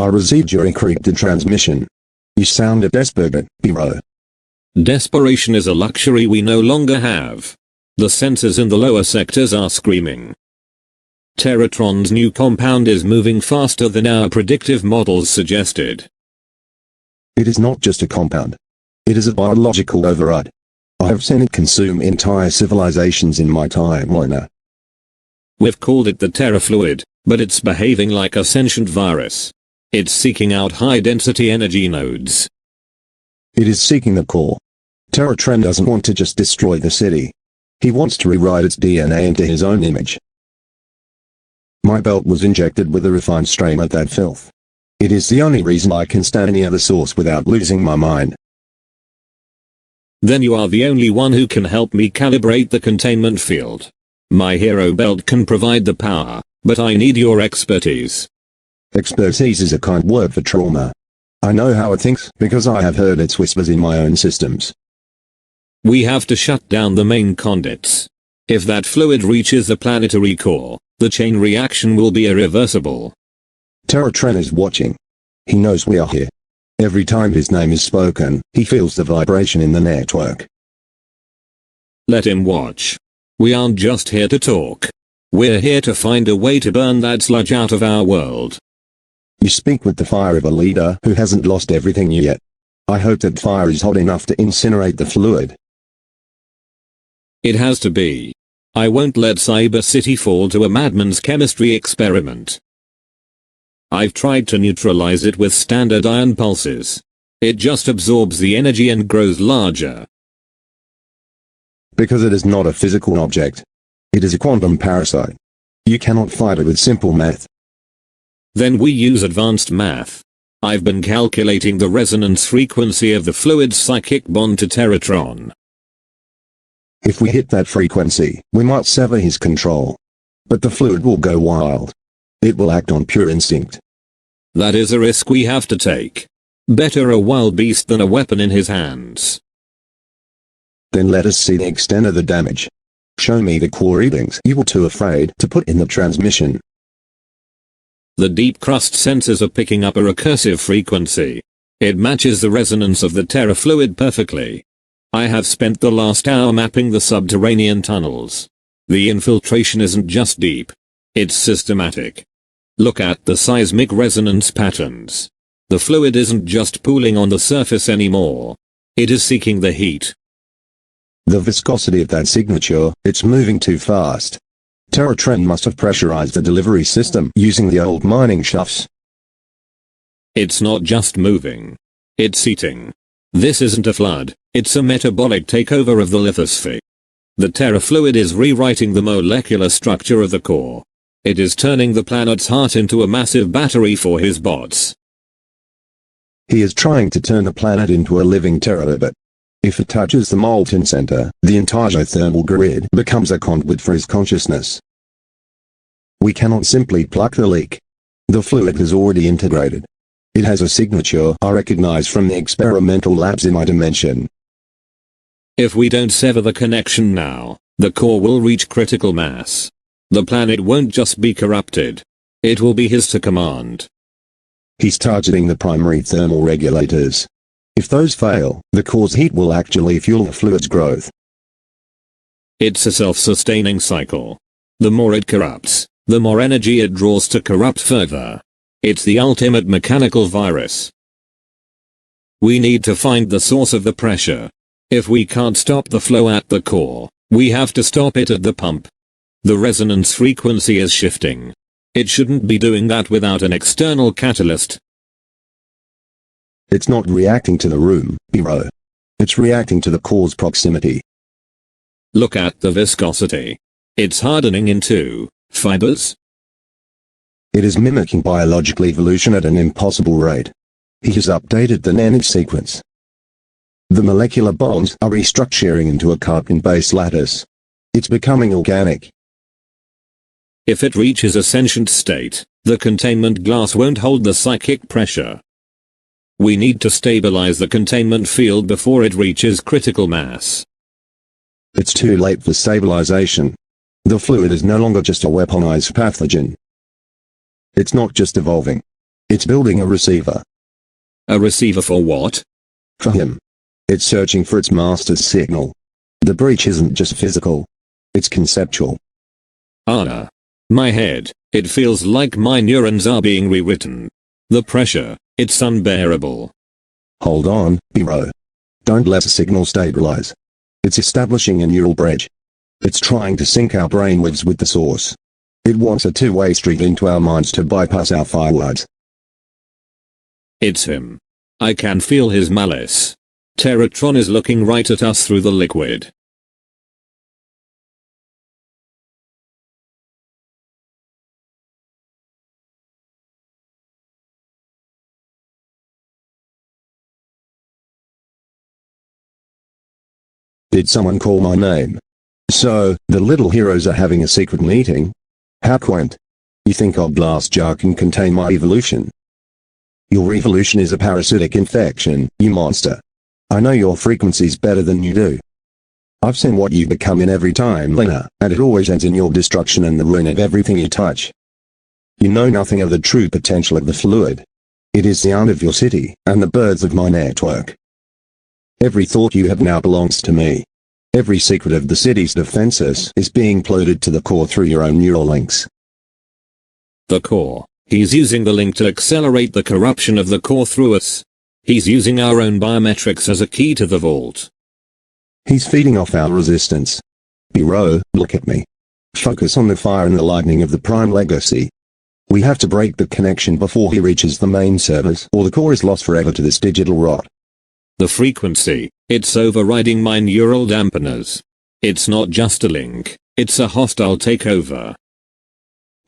I received your encrypted transmission. You sounded desperate, Bharat. Desperation is a luxury we no longer have. The sensors in the lower sectors are screaming. Terratron's new compound is moving faster than our predictive models suggested. It is not just a compound. It is a biological override. I have seen it consume entire civilizations in my time, Mine. We've called it the Terra Fluid, but it's behaving like a sentient virus. It's seeking out high-density energy nodes. It is seeking the core. Terratron doesn't want to just destroy the city. He wants to rewrite its DNA into his own image. My belt was injected with a refined strain of that filth. It is the only reason I can stand any other source without losing my mind. Then you are the only one who can help me calibrate the containment field. My hero belt can provide the power, but I need your expertise. Expertise is a kind word for trauma. I know how it thinks because I have heard its whispers in my own systems. We have to shut down the main conduits. If that fluid reaches the planetary core, the chain reaction will be irreversible. Terratron is watching. He knows we are here. Every time his name is spoken, he feels the vibration in the network. Let him watch. We aren't just here to talk. We're here to find a way to burn that sludge out of our world. You speak with the fire of a leader who hasn't lost everything yet. I hope that fire is hot enough to incinerate the fluid. It has to be. I won't let Cyber City fall to a madman's chemistry experiment. I've tried to neutralize it with standard ion pulses. It just absorbs the energy and grows larger. Because it is not a physical object. It is a quantum parasite. You cannot fight it with simple math. Then we use advanced math. I've been calculating the resonance frequency of the fluid's psychic bond to Terratron. If we hit that frequency, we might sever his control. But the fluid will go wild. It will act on pure instinct. That is a risk we have to take. Better a wild beast than a weapon in his hands. Then let us see the extent of the damage. Show me the core readings you were too afraid to put in the transmission. The deep crust sensors are picking up a recursive frequency. It matches the resonance of the Terra fluid perfectly. I have spent the last hour mapping the subterranean tunnels. The infiltration isn't just deep. It's systematic. Look at the seismic resonance patterns. The fluid isn't just pooling on the surface anymore. It is seeking the heat. The viscosity of that signature, it's moving too fast. Terratron must have pressurized the delivery system using the old mining shafts. It's not just moving. It's eating. This isn't a flood, it's a metabolic takeover of the lithosphere. The Terra fluid is rewriting the molecular structure of the core. It is turning the planet's heart into a massive battery for his bots. He is trying to turn the planet into a living teraorbit. If it touches the molten center, the entire thermal grid becomes a conduit for his consciousness. We cannot simply plug the leak. The fluid is already integrated. It has a signature I recognize from the experimental labs in my dimension. If we don't sever the connection now, the core will reach critical mass. The planet won't just be corrupted. It will be his to command. He's targeting the primary thermal regulators. If those fail, the core's heat will actually fuel the fluid's growth. It's a self-sustaining cycle. The more it corrupts, the more energy it draws to corrupt further. It's the ultimate mechanical virus. We need to find the source of the pressure. If we can't stop the flow at the core, we have to stop it at the pump. The resonance frequency is shifting. It shouldn't be doing that without an external catalyst. It's not reacting to the room, Bharat. It's reacting to the core's proximity. Look at the viscosity. It's hardening into fibers. It is mimicking biological evolution at an impossible rate. He has updated the nanosequence. The molecular bonds are restructuring into a carbon-based lattice. It's becoming organic. If it reaches a sentient state, the containment glass won't hold the psychic pressure. We need to stabilize the containment field before it reaches critical mass. It's too late for stabilization. The fluid is no longer just a weaponized pathogen. It's not just evolving. It's building a receiver. A receiver for what? For him. It's searching for its master's signal. The breach isn't just physical. It's conceptual. My head, it feels like my neurons are being rewritten. The pressure, it's unbearable. Hold on, bro. Don't let the signal stabilize. It's establishing a neural bridge. It's trying to sync our brainwaves with the source. It wants a two-way street into our minds to bypass our firewalls. It's him. I can feel his malice. Terratron is looking right at us through the liquid. Did someone call my name? So, the little heroes are having a secret meeting? How quaint. You think our blast jar can contain my evolution? Your evolution is a parasitic infection, you monster. I know your frequencies better than you do. I've seen what you become in every timeline, and it always ends in your destruction and the ruin of everything you touch. You know nothing of the true potential of the fluid. It is the aunt of your city, and the birds of my network. Every thought you have now belongs to me. Every secret of the city's defenses is being uploaded to the core through your own neural links. The core. He's using the link to accelerate the corruption of the core through us. He's using our own biometrics as a key to the vault. He's feeding off our resistance. Bro, look at me. Focus on the fire and the lightning of the Prime Legacy. We have to break the connection before he reaches the main servers, or the core is lost forever to this digital rot. The frequency, it's overriding my neural dampeners. It's not just a link, it's a hostile takeover.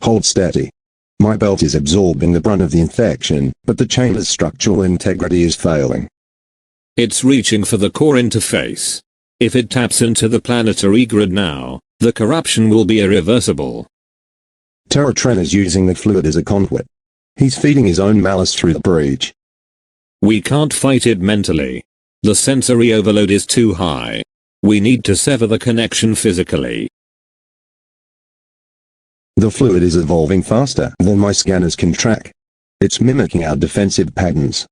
Hold steady. My belt is absorbing the brunt of the infection, but the chamber's structural integrity is failing. It's reaching for the core interface. If it taps into the planetary grid now, the corruption will be irreversible. Terratron is using the fluid as a conduit. He's feeding his own malice through the breach. We can't fight it mentally. The sensory overload is too high. We need to sever the connection physically. The fluid is evolving faster than my scanners can track. It's mimicking our defensive patterns.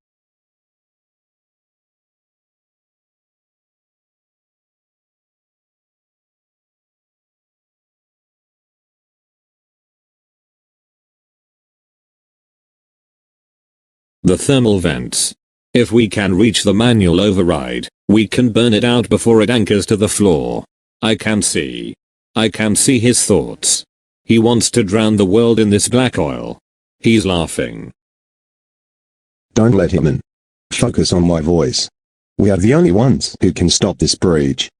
The thermal vents. If we can reach the manual override, we can burn it out before it anchors to the floor. I can see his thoughts. He wants to drown the world in this black oil. He's laughing. Don't let him in. Focus on my voice. We are the only ones who can stop this breach.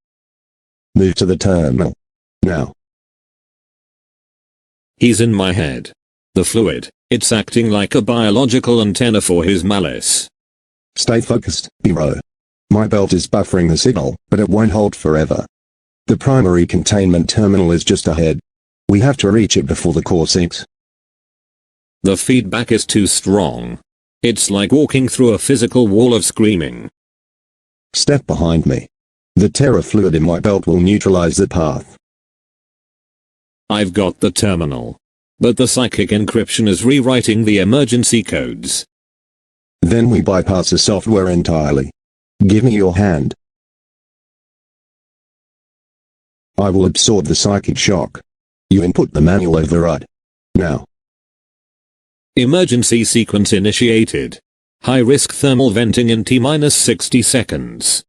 Move to the terminal. Now. He's in my head. The fluid, it's acting like a biological antenna for his malice. Stay focused, bro. My belt is buffering the signal, but it won't hold forever. The primary containment terminal is just ahead. We have to reach it before the core sinks. The feedback is too strong. It's like walking through a physical wall of screaming. Step behind me. The terror fluid in my belt will neutralize the path. I've got the terminal. But the psychic encryption is rewriting the emergency codes. Then we bypass the software entirely. Give me your hand. I will absorb the psychic shock. You input the manual override. Now. Emergency sequence initiated. High-risk thermal venting in T-60 seconds.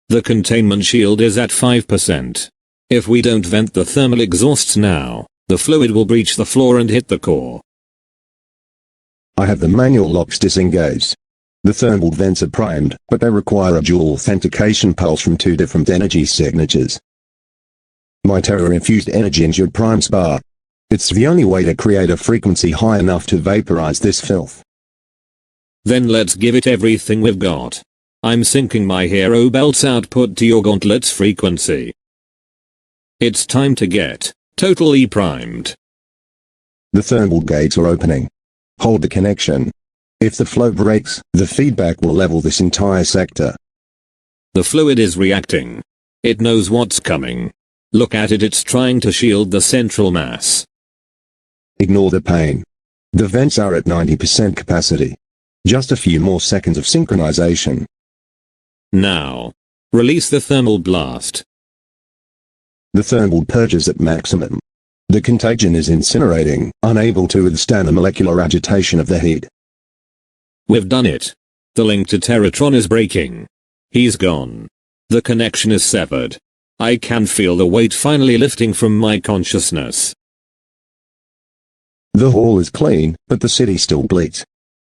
The containment shield is at 5%. If we don't vent the thermal exhausts now, the fluid will breach the floor and hit the core. I have the manual locks disengaged. The thermal vents are primed, but they require a dual authentication pulse from two different energy signatures. My terror-infused energy-injured prime spark. It's the only way to create a frequency high enough to vaporize this filth. Then let's give it everything we've got. I'm syncing my hero belt's output to your gauntlet's frequency. It's time to get totally primed. The thermal gates are opening. Hold the connection. If the flow breaks, the feedback will level this entire sector. The fluid is reacting. It knows what's coming. Look at it, it's trying to shield the central mass. Ignore the pain. The vents are at 90% capacity. Just a few more seconds of synchronization. Now. Release the thermal blast. The thermal purge is at maximum. The contagion is incinerating, unable to withstand the molecular agitation of the heat. We've done it. The link to Terratron is breaking. He's gone. The connection is severed. I can feel the weight finally lifting from my consciousness. The hall is clean, but the city still bleeds.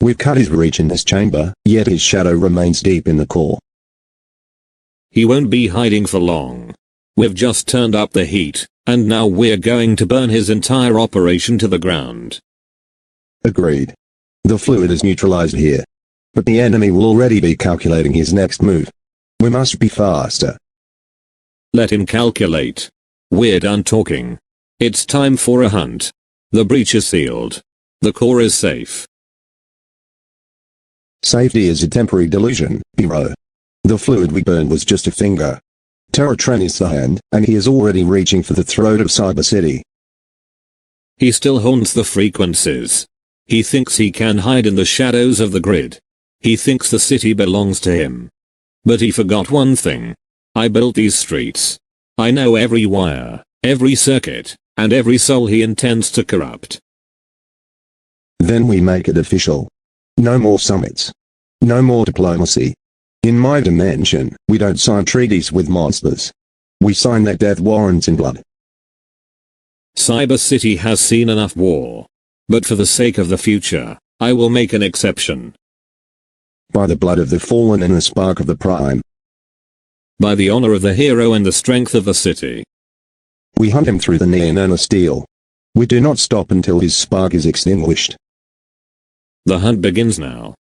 We've cut his reach in this chamber, yet his shadow remains deep in the core. He won't be hiding for long. We've just turned up the heat, and now we're going to burn his entire operation to the ground. Agreed. The fluid is neutralized here. But the enemy will already be calculating his next move. We must be faster. Let him calculate. We're done talking. It's time for a hunt. The breach is sealed. The core is safe. Safety is a temporary delusion, hero. The fluid we burned was just a finger. Terratron is the hand, and he is already reaching for the throat of Cyber City. He still haunts the frequencies. He thinks he can hide in the shadows of the grid. He thinks the city belongs to him. But he forgot one thing. I built these streets. I know every wire, every circuit, and every soul he intends to corrupt. Then we make it official. No more summits. No more diplomacy. In my dimension, we don't sign treaties with monsters. We sign their death warrants in blood. Cyber City has seen enough war. But for the sake of the future, I will make an exception. By the blood of the fallen and the spark of the prime. By the honor of the hero and the strength of the city. We hunt him through the neon and the steel. We do not stop until his spark is extinguished. The hunt begins now.